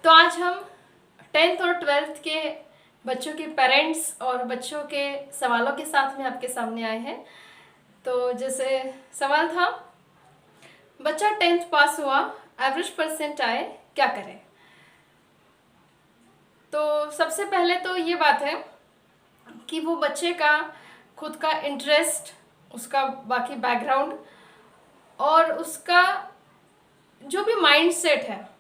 तो आज हम 10th और 12th के बच्चों के पेरेंट्स और बच्चों के सवालों के साथ में आपके सामने आए हैं। तो जैसे सवाल था, बच्चा 10th पास हुआ, एवरेज परसेंट आए, क्या करें। तो सबसे पहले तो ये बात है कि वो बच्चे का खुद का इंटरेस्ट, उसका बाकी बैकग्राउंड और उसका जो भी माइंड सेट है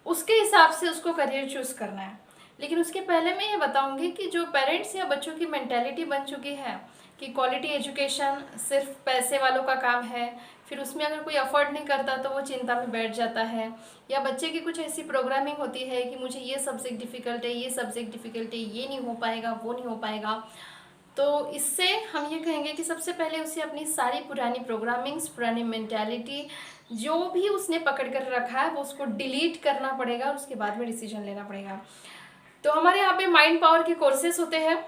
उसके हिसाब से उसको करियर चूज करना है। लेकिन उसके पहले मैं ये बताऊंगी कि जो पेरेंट्स या बच्चों की मेंटेलिटी बन चुकी है कि क्वालिटी एजुकेशन सिर्फ पैसे वालों का काम है, फिर उसमें अगर कोई अफोर्ड नहीं करता तो वो चिंता में बैठ जाता है, या बच्चे की कुछ ऐसी प्रोग्रामिंग होती है कि मुझे ये सब्जेक्ट डिफ़िकल्ट है, ये सब्जेक्ट डिफ़िकल्ट है, ये नहीं हो पाएगा, वो नहीं हो पाएगा। तो इससे हम ये कहेंगे कि सबसे पहले उसे अपनी सारी पुरानी प्रोग्रामिंग्स, पुरानी मेंटालिटी जो भी उसने पकड़ कर रखा है वो उसको डिलीट करना पड़ेगा और उसके बाद में डिसीजन लेना पड़ेगा। तो हमारे यहाँ पे माइंड पावर के कोर्सेस होते हैं,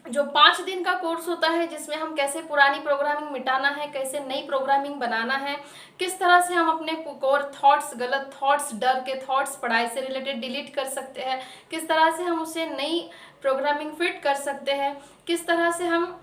जो 5 दिन का कोर्स होता है, जिसमें हम कैसे पुरानी प्रोग्रामिंग मिटाना है, कैसे नई प्रोग्रामिंग बनाना है, किस तरह से हम अपने कोर थॉट्स, गलत थॉट्स, डर के थॉट्स पढ़ाई से रिलेटेड डिलीट कर सकते हैं, किस तरह से हम उसे नई प्रोग्रामिंग फिट कर सकते हैं, किस तरह से हम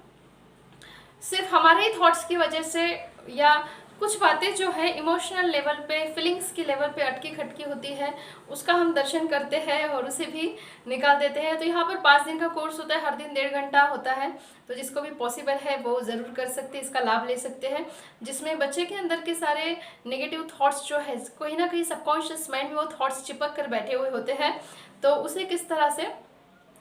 सिर्फ हमारे ही थॉट्स की वजह से या कुछ बातें जो है इमोशनल लेवल पे, फीलिंग्स की लेवल पे अटकी खटकी होती है, उसका हम दर्शन करते हैं और उसे भी निकाल देते हैं। तो यहाँ पर 5 दिन का कोर्स होता है, हर दिन 1.5 घंटा होता है। तो जिसको भी पॉसिबल है वो ज़रूर कर सकते हैं, इसका लाभ ले सकते हैं, जिसमें बच्चे के अंदर के सारे नेगेटिव थॉट्स जो है कहीं ना कहीं सबकॉन्शियस माइंड में वो थॉट्स चिपक कर बैठे हुए होते हैं, तो उसे किस तरह से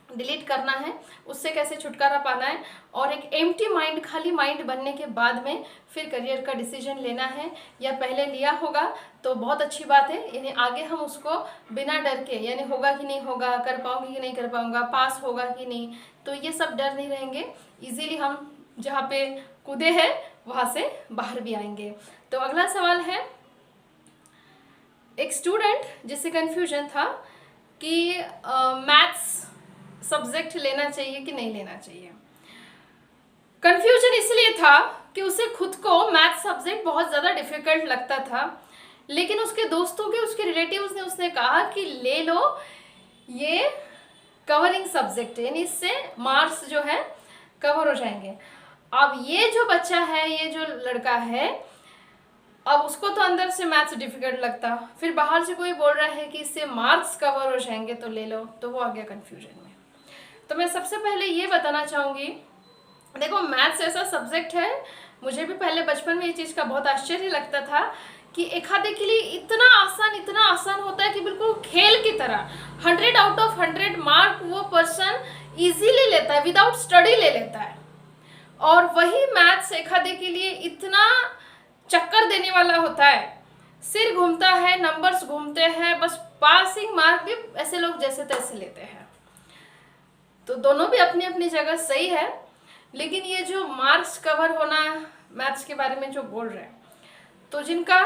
डिलीट करना है, उससे कैसे छुटकारा पाना है, और एक एम्प्टी माइंड, खाली माइंड बनने के बाद में फिर करियर का डिसीजन लेना है, या पहले लिया होगा तो बहुत अच्छी बात है, यानी आगे हम उसको बिना डर के, यानी होगा कि नहीं होगा, कर पाऊंगी कि नहीं कर पाऊंगा, पास होगा कि नहीं, तो ये सब डर नहीं रहेंगे, इजीली हम जहाँ पे कूदे हैं वहाँ से बाहर भी आएंगे। तो अगला सवाल है, एक स्टूडेंट जिससे कन्फ्यूजन था कि मैथ्स सब्जेक्ट लेना चाहिए कि नहीं लेना चाहिए। कंफ्यूजन इसलिए था कि उसे खुद को मैथ सब्जेक्ट बहुत ज़्यादा डिफिकल्ट लगता था, लेकिन उसके दोस्तों के, उसके रिलेटिव्स ने उसने कहा कि ले लो, ये कवरिंग सब्जेक्ट है, यानी इससे मार्क्स जो है कवर हो जाएंगे। अब ये जो बच्चा है, ये जो लड़का है, अब उसको तो अंदर से मैथ्स डिफिकल्ट लगता, फिर बाहर से कोई बोल रहा है कि इससे मार्क्स कवर हो जाएंगे तो ले लो, तो वो आ गया कन्फ्यूजन में। तो मैं सबसे पहले ये बताना चाहूँगी, देखो मैथ्स ऐसा सब्जेक्ट है, मुझे भी पहले बचपन में ये चीज़ का बहुत आश्चर्य लगता था कि एक आधे के लिए इतना आसान होता है कि बिल्कुल खेल की तरह 100 आउट ऑफ 100 मार्क वो पर्सन इजीली लेता है, विदाउट स्टडी ले लेता है। और वही मैथ्स एक आधे के लिए इतना चक्कर देने वाला होता है, सिर घूमता है, नंबर्स घूमते हैं, बस पासिंग मार्क भी ऐसे लोग जैसे तैसे लेते हैं। तो दोनों भी अपनी अपनी जगह सही है, लेकिन ये जो मार्क्स कवर होना मैथ्स के बारे में जो बोल रहे हैं, तो जिनका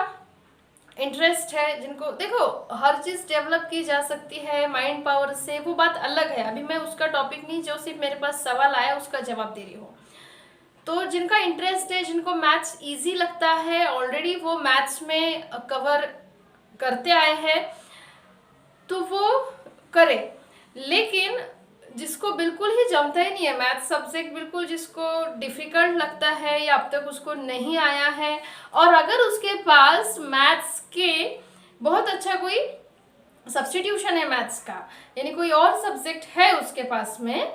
इंटरेस्ट है, जिनको देखो हर चीज़ डेवलप की जा सकती है माइंड पावर से, वो बात अलग है। अभी मैं उसका टॉपिक नहीं, जो सिर्फ मेरे पास सवाल आया उसका जवाब दे रही हूँ। तो जिनका इंटरेस्ट है, जिनको मैथ्स इजी लगता है, ऑलरेडी वो मैथ्स में कवर करते आए हैं, तो वो करे। लेकिन जिसको बिल्कुल ही जमता ही नहीं है मैथ्स सब्जेक्ट, बिल्कुल जिसको डिफ़िकल्ट लगता है या अब तक उसको नहीं आया है, और अगर उसके पास मैथ्स के बहुत अच्छा कोई सब्स्टिट्यूशन है मैथ्स का, यानी कोई और सब्जेक्ट है उसके पास में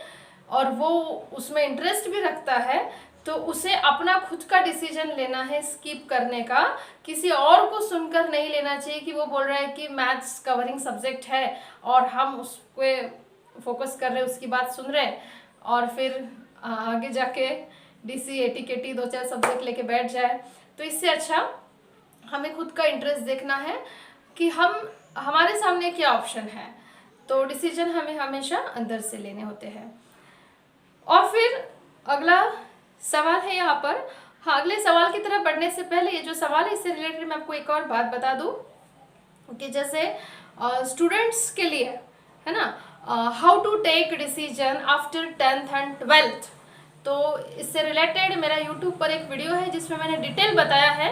और वो उसमें इंटरेस्ट भी रखता है, तो उसे अपना खुद का डिसीजन लेना है स्किप करने का, किसी और को सुनकर नहीं लेना चाहिए कि वो बोल रहा है कि मैथ्स कवरिंग सब्जेक्ट है और हम उसको फोकस कर रहे हैं, उसकी बात सुन रहे हैं, और फिर आगे जाके डीसी एटी केटी 2-4 सब्जेक्ट लेके बैठ जाए। तो इससे अच्छा हमें खुद का इंटरेस्ट देखना है कि हमारे सामने क्या ऑप्शन है, तो डिसीजन हमें हमेशा अंदर से लेने होते हैं। और फिर अगला सवाल है यहाँ पर, हाँ अगले सवाल की तरफ बढ़ने से पहले ये जो सवाल है इससे रिलेटेड मैं आपको एक और बात बता दूँ कि जैसे स्टूडेंट्स के लिए है ना, how to take decision after 10th and 12th, तो इससे रिलेटेड मेरा यूट्यूब पर एक वीडियो है जिसमें मैंने डिटेल बताया है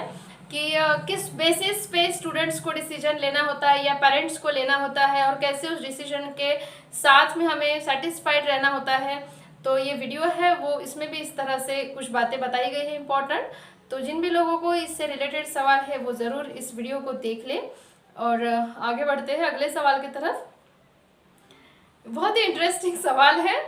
कि किस बेसिस पे स्टूडेंट्स को डिसीजन लेना होता है या पेरेंट्स को लेना होता है, और कैसे उस डिसीजन के साथ में हमें सेटिस्फाइड रहना होता है। तो ये वीडियो है वो, इसमें भी इस तरह से कुछ बातें बताई गई है इंपॉर्टेंट। तो जिन भी लोगों को इससे रिलेटेड सवाल है वो ज़रूर इस वीडियो को देख लें। और आगे बढ़ते हैं अगले सवाल की तरफ। बहुत ही इंटरेस्टिंग सवाल है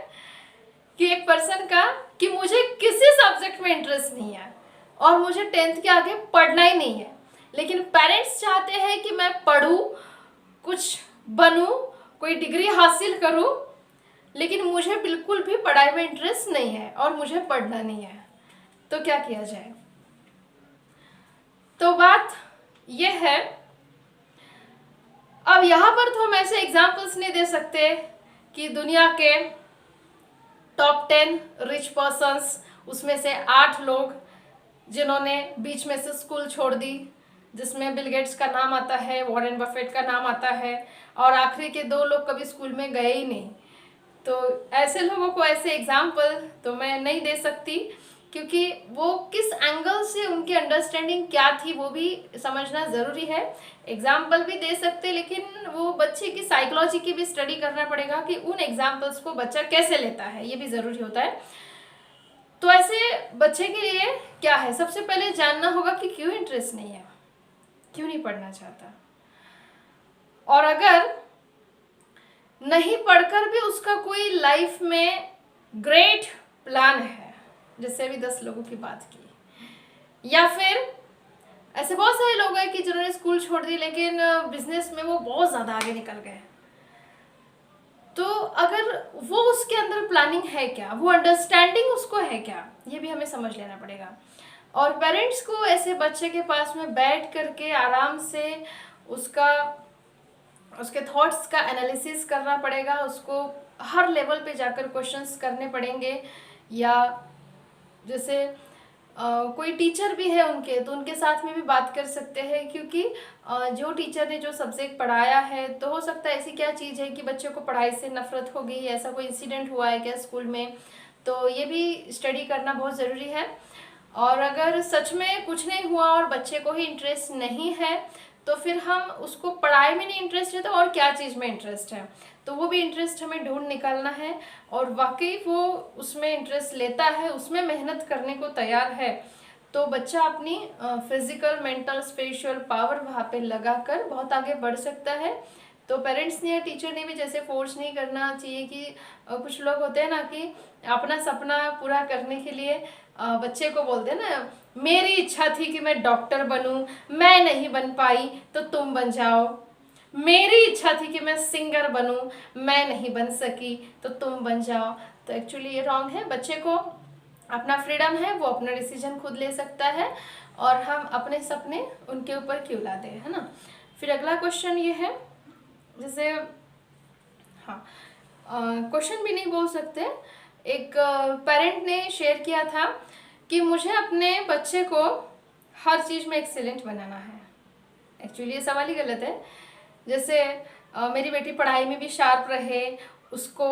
कि एक पर्सन का कि मुझे किसी सब्जेक्ट में इंटरेस्ट नहीं है और मुझे 10th के आगे पढ़ना ही नहीं है, लेकिन पेरेंट्स चाहते हैं कि मैं पढूं, कुछ बनूं, कोई डिग्री हासिल करूं, लेकिन मुझे बिल्कुल भी पढ़ाई में इंटरेस्ट नहीं है और मुझे पढ़ना नहीं है। तो क्या किया जाए? तो बात यह है, अब यहाँ पर तो हम ऐसे एग्जाम्पल्स नहीं दे सकते कि दुनिया के टॉप 10 रिच पर्सन्स, उसमें से 8 लोग जिन्होंने बीच में से स्कूल छोड़ दी, जिसमें बिल गेट्स का नाम आता है, वॉरेन बफेट का नाम आता है, और आखिरी के 2 लोग कभी स्कूल में गए ही नहीं। तो ऐसे लोगों को ऐसे एग्जाम्पल तो मैं नहीं दे सकती, क्योंकि वो किस एंगल से उनकी अंडरस्टैंडिंग क्या थी वो भी समझना ज़रूरी है। एग्जाम्पल भी दे सकते, लेकिन वो बच्चे की साइकोलॉजी की भी स्टडी करना पड़ेगा कि उन एग्जाम्पल्स को बच्चा कैसे लेता है, ये भी ज़रूरी होता है। तो ऐसे बच्चे के लिए क्या है, सबसे पहले जानना होगा कि क्यों इंटरेस्ट नहीं है, क्यों नहीं पढ़ना चाहता, और अगर नहीं पढ़कर भी उसका कोई लाइफ में ग्रेट प्लान है, जैसे अभी 10 लोगों की बात की, या फिर ऐसे बहुत सारे लोग हैं कि जिन्होंने स्कूल छोड़ दी लेकिन बिजनेस में वो बहुत ज़्यादा आगे निकल गए। तो अगर वो उसके अंदर प्लानिंग है क्या, वो अंडरस्टैंडिंग उसको है क्या, ये भी हमें समझ लेना पड़ेगा। और पेरेंट्स को ऐसे बच्चे के पास में बैठ करके आराम से उसके थॉट्स का एनालिसिस करना पड़ेगा, उसको हर लेवल पे जाकर क्वेश्चंस करने पड़ेंगे। या जैसे कोई टीचर भी है उनके, तो उनके साथ में भी बात कर सकते हैं, क्योंकि जो टीचर ने जो सब्जेक्ट पढ़ाया है, तो हो सकता है ऐसी क्या चीज़ है कि बच्चों को पढ़ाई से नफरत हो गई, ऐसा कोई इंसिडेंट हुआ है क्या स्कूल में, तो ये भी स्टडी करना बहुत ज़रूरी है। और अगर सच में कुछ नहीं हुआ और बच्चे को ही इंटरेस्ट नहीं है, तो फिर हम उसको पढ़ाई में नहीं इंटरेस्ट है तो और क्या चीज़ में इंटरेस्ट है, तो वो भी इंटरेस्ट हमें ढूंढ निकालना है। और वाकई वो उसमें इंटरेस्ट लेता है, उसमें मेहनत करने को तैयार है, तो बच्चा अपनी फिजिकल, मेंटल, स्पिरिचुअल पावर वहाँ पे लगाकर बहुत आगे बढ़ सकता है। तो पेरेंट्स ने या टीचर ने भी जैसे फोर्स नहीं करना चाहिए कि कुछ लोग होते हैं ना कि अपना सपना पूरा करने के लिए बच्चे को बोलते हैं ना, मेरी इच्छा थी कि मैं डॉक्टर बनूं, मैं नहीं बन पाई तो तुम बन जाओ, मेरी इच्छा थी कि मैं सिंगर बनूं, मैं नहीं बन सकी तो तुम बन जाओ। तो एक्चुअली ये रॉन्ग है। बच्चे को अपना फ्रीडम है, वो अपना डिसीजन खुद ले सकता है, और हम अपने सपने उनके ऊपर क्यों लाते हैं, है ना। फिर अगला क्वेश्चन ये है, जैसे हाँ क्वेश्चन भी नहीं बोल सकते, एक पेरेंट ने शेयर किया था कि मुझे अपने बच्चे को हर चीज़ में एक्सीलेंट बनाना है। एक्चुअली ये सवाल ही गलत है। जैसे मेरी बेटी पढ़ाई में भी शार्प रहे, उसको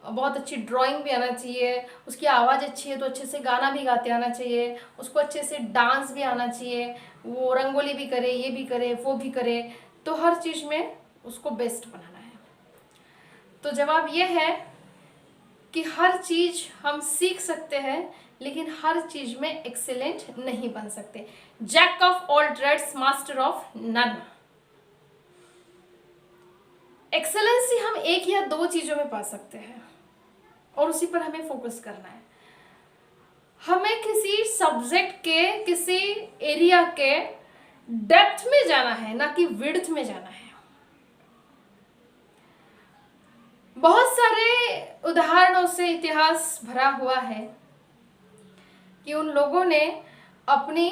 बहुत अच्छी ड्राइंग भी आना चाहिए, उसकी आवाज़ अच्छी है तो अच्छे से गाना भी गाते आना चाहिए, उसको अच्छे से डांस भी आना चाहिए, वो रंगोली भी करे, ये भी करे, वो भी करे, तो हर चीज़ में उसको बेस्ट बनाना है। तो जवाब ये है कि हर चीज़ हम सीख सकते हैं, लेकिन हर चीज़ में एक्सीलेंट नहीं बन सकते। Jack of all trades, master of none. Excellency हम एक या 2 चीज़ों में पा सकते हैं और उसी पर हमें फोकस करना है। हमें किसी सब्जेक्ट के, किसी एरिया के डेप्थ में जाना है, ना कि विड्थ में जाना है। बहुत सारे उदाहरणों से इतिहास भरा हुआ है कि उन लोगों ने अपनी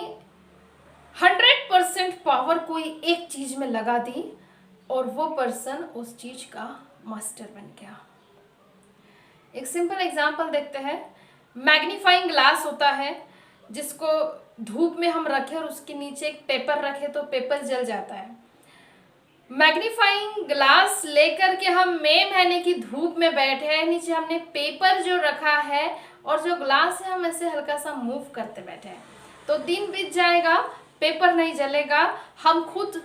100% पावर कोई एक चीज में लगा दी और वो पर्सन उस चीज का मास्टर बन गया। एक सिंपल एग्जांपल देखते हैं। मैग्नीफाइंग ग्लास होता है जिसको धूप में हम रखें और उसके नीचे एक पेपर रखें तो पेपर जल जाता है। मैग्नीफाइंग ग्लास लेकर के हम मई महीने की धूप में बैठे हैं, नीचे हमने पेपर जो रखा है और जो ग्लास है हम ऐसे हल्का सा मूव करते बैठे हैं, तो दिन बीत जाएगा, पेपर नहीं जलेगा, हम खुद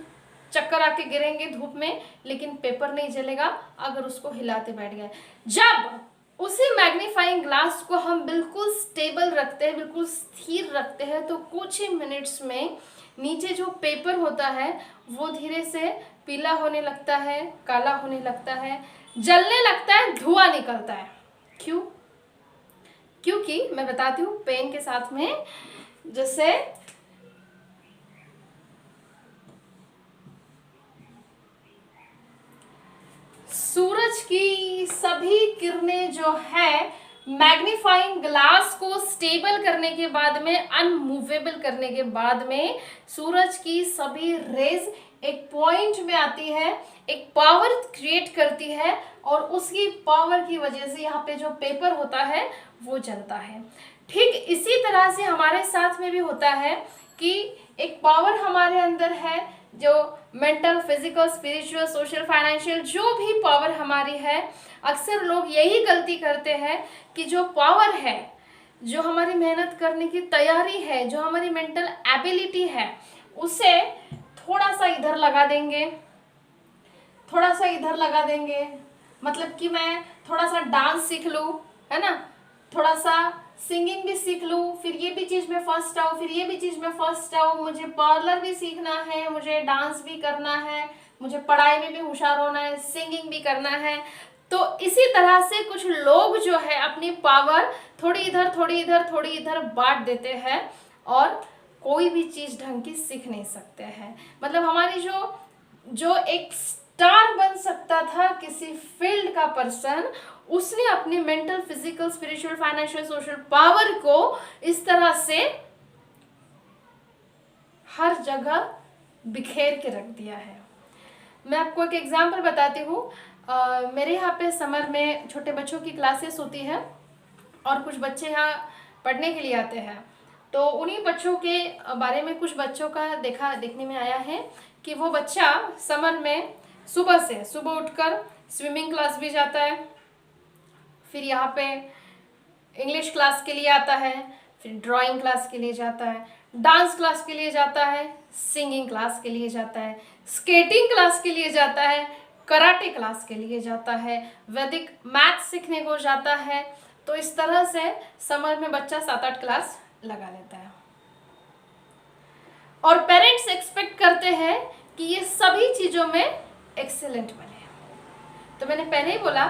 चक्कर आके गिरेंगे धूप में, लेकिन पेपर नहीं जलेगा अगर उसको हिलाते बैठ गए। जब उसी मैग्नीफाइंग ग्लास को हम बिल्कुल स्टेबल रखते हैं, बिल्कुल स्थिर रखते हैं, तो कुछ ही मिनट्स में नीचे जो पेपर होता है वो धीरे से पीला होने लगता है, काला होने लगता है, जलने लगता है, धुआं निकलता है। क्यों? क्योंकि मैं बताती हूँ पेन के साथ में, जैसे सूरज की सभी किरणें जो है मैग्नीफाइंग ग्लास को स्टेबल करने के बाद में, अनमूवेबल करने के बाद में, सूरज की सभी रेज एक पॉइंट में आती है, एक पावर क्रिएट करती है, और उसकी पावर की वजह से यहाँ पे जो पेपर होता है वो जलता है। ठीक इसी तरह से हमारे साथ में भी होता है कि एक पावर हमारे अंदर है, जो mental, physical, spiritual, social, financial, जो भी पावर हमारी है, अक्सर लोग यही गलती करते हैं कि जो पावर है, जो हमारी मेहनत करने की तैयारी है, जो हमारी मेंटल एबिलिटी है, उसे थोड़ा सा इधर लगा देंगे, थोड़ा सा इधर लगा देंगे। मतलब कि मैं थोड़ा सा डांस सीख लूँ, है ना, थोड़ा सा सिंगिंग भी सीख लूँ, फिर ये भी चीज़ में फर्स्ट आऊँ, फिर ये भी चीज़ में फर्स्ट आऊँ, मुझे पार्लर भी सीखना है, मुझे डांस भी करना है, मुझे पढ़ाई में भी होशियार होना है, सिंगिंग भी करना है। तो इसी तरह से कुछ लोग जो है अपनी पावर थोड़ी इधर, थोड़ी इधर, थोड़ी इधर बांट देते हैं, और कोई भी चीज़ ढंग की सीख नहीं सकते हैं। मतलब हमारी जो एक स्टार बन सकता था किसी फील्ड का पर्सन, उसने अपनी mental, physical, spiritual, financial, social power को इस तरह से हर जगह बिखेर के रख दिया है। मैं आपको एक एग्जांपल बताती हूँ। मेरे यहाँ पे समर में छोटे बच्चों की क्लासेस होती है, और कुछ बच्चे यहाँ पढ़ने के लिए आते हैं। तो उन्हीं बच्चों के बारे में कुछ बच्चों का देखने में आया है कि वो बच्चा समर में सुबह उठकर स्विमिंग क्लास भी जाता है, फिर यहाँ पे इंग्लिश क्लास के लिए आता है, फिर ड्राइंग क्लास के लिए जाता है, डांस क्लास के लिए जाता है, सिंगिंग क्लास के लिए जाता है, स्केटिंग क्लास के लिए जाता है, कराटे क्लास के लिए जाता है, वैदिक मैथ सीखने को जाता है। तो इस तरह से समर में बच्चा 7-8 क्लास लगा लेता है, और पेरेंट्स एक्सपेक्ट करते हैं कि ये सभी चीज़ों में एक्सेलेंट बने। तो मैंने पहले ही बोला,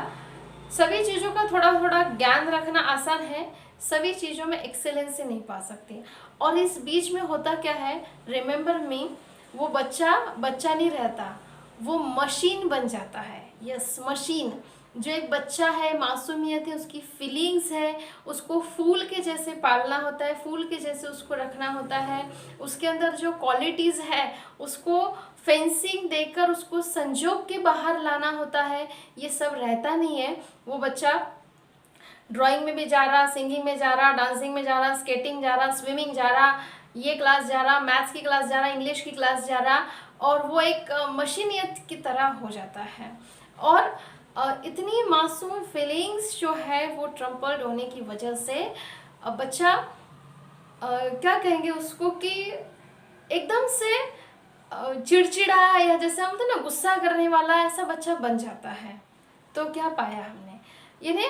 सभी चीज़ों का थोड़ा थोड़ा ज्ञान रखना आसान है, सभी चीज़ों में एक्सेलेंस से नहीं पा सकते। और इस बीच में होता क्या है, रिमेंबर मी, वो बच्चा नहीं रहता, वो मशीन बन जाता है। Yes, machine. जो एक बच्चा है, मासूमियत है, उसकी फीलिंग्स है, उसको फूल के जैसे पालना होता है, फूल के जैसे उसको रखना होता है, उसके अंदर जो क्वालिटीज़ है उसको फेंसिंग देकर उसको संजोग के बाहर लाना होता है। ये सब रहता नहीं है। वो बच्चा ड्राइंग में भी जा रहा, सिंगिंग में जा रहा, डांसिंग में जा रहा, स्केटिंग जा रहा, स्विमिंग जा रहा, ये क्लास जा रहा, मैथ्स की क्लास जा रहा, इंग्लिश की क्लास जा रहा, और वो एक मशीनियत की तरह हो जाता है। और इतनी मासूम फीलिंग्स जो है वो ट्रम्पल्ड होने की वजह से बच्चा क्या कहेंगे उसको कि एकदम से चिड़चिड़ा, या जैसे हम तो ना गुस्सा करने वाला, ऐसा बच्चा बन जाता है। तो क्या पाया हमने, यानी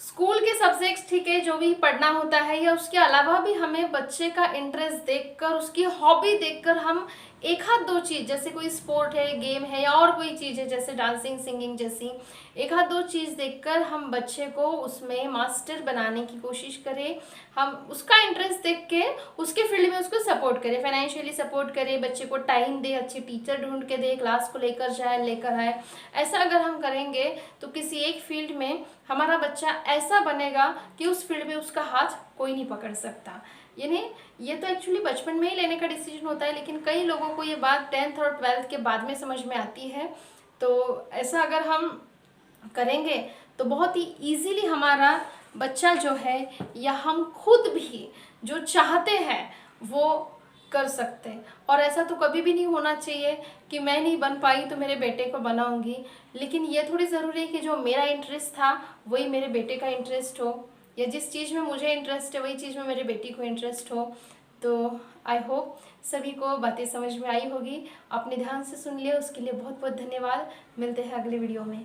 स्कूल के सब्जेक्ट्स ठीक है जो भी पढ़ना होता है, या उसके अलावा भी हमें बच्चे का इंटरेस्ट देखकर, उसकी हॉबी देखकर हम एक हाथ दो चीज़, जैसे कोई स्पोर्ट है, गेम है, या और कोई चीज़ है जैसे डांसिंग, सिंगिंग जैसी, एक हाथ दो चीज़ देखकर हम बच्चे को उसमें मास्टर बनाने की कोशिश करें। हम उसका इंटरेस्ट देख के उसके फील्ड में उसको सपोर्ट करें, फाइनेंशियली सपोर्ट करें, बच्चे को टाइम दे, अच्छे टीचर ढूंढ के दे, क्लास को लेकर आए। ऐसा अगर हम करेंगे तो किसी एक फील्ड में हमारा बच्चा ऐसा बनेगा कि उस फील्ड में उसका हाथ कोई नहीं पकड़ सकता। यानी ये तो एक्चुअली बचपन में ही लेने का डिसीजन होता है, लेकिन कई लोगों को ये बात 10th और 12th के बाद में समझ में आती है। तो ऐसा अगर हम करेंगे तो बहुत ही ईजीली हमारा बच्चा जो है, या हम खुद भी जो चाहते हैं वो कर सकते हैं। और ऐसा तो कभी भी नहीं होना चाहिए कि मैं नहीं बन पाई तो मेरे बेटे को बनाऊंगी, लेकिन ये थोड़ी ज़रूरी है कि जो मेरा इंटरेस्ट था वही मेरे बेटे का इंटरेस्ट हो, या जिस चीज़ में मुझे इंटरेस्ट है वही चीज़ में मेरे बेटी को इंटरेस्ट हो। तो आई होप सभी को बातें समझ में आई होगी। आपने ध्यान से सुन लिया, उसके लिए बहुत बहुत धन्यवाद। मिलते हैं अगले वीडियो में।